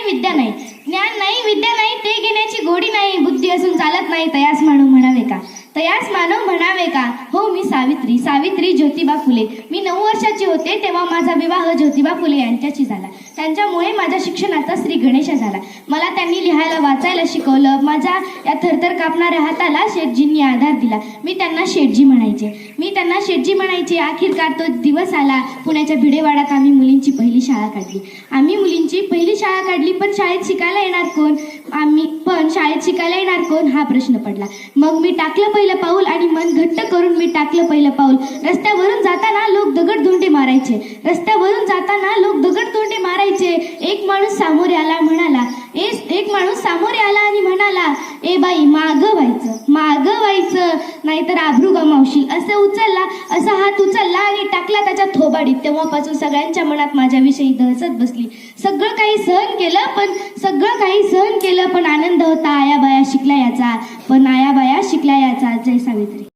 विद्या नाही, ज्ञान नाही विद्या नाही ते घेण्याची गोडी नाही, बुद्धी असून चालत नाही तयास मानव म्हणावे का, तयास मानव म्हणावे का. हो मी सावित्री, सावित्री ज्योतिबा फुले. मी 9 वर्षाची होते तेव्हा माझा विवाह ज्योतिबा फुले यांच्याशी झाला. त्यांच्यामुळे माझ्या शिक्षणाचा श्री गणेश झाला. मला त्यांनी लिहायला वाचायला शिकवलं. माझ्या या थरथर कापणाऱ्या हाताला शेठजींनी आधार दिला. मी त्यांना शेठजी म्हणायचे. अखेरकार तो दिवस आला. पुण्याच्या भिडेवाड्यात आम्ही मुलींची पहिली शाळा काढली. पण शाळेत शिकायला येणार कोण हा प्रश्न पडला. मग मी टाकलं पहिलं पाऊल आणि मन घट्ट करून मी टाकलं पहिलं पाऊल. रस्त्यावरून जाताना लोक दगडधोंडे मारायचे. एक माणूस सामोरे आला आणि म्हणाला, ए बाई मागं व्हायचं नाहीतर आभरू गमावशील. असा हात उचलला आणि टाकला त्याच्या थोबाडीत. तेव्हापासून सगळ्यांच्या मनात माझ्याविषयी दहशत बसली. सगळं काही सहन केलं पण आनंद होता आयाबाया शिकला याचा. जय सावित्री.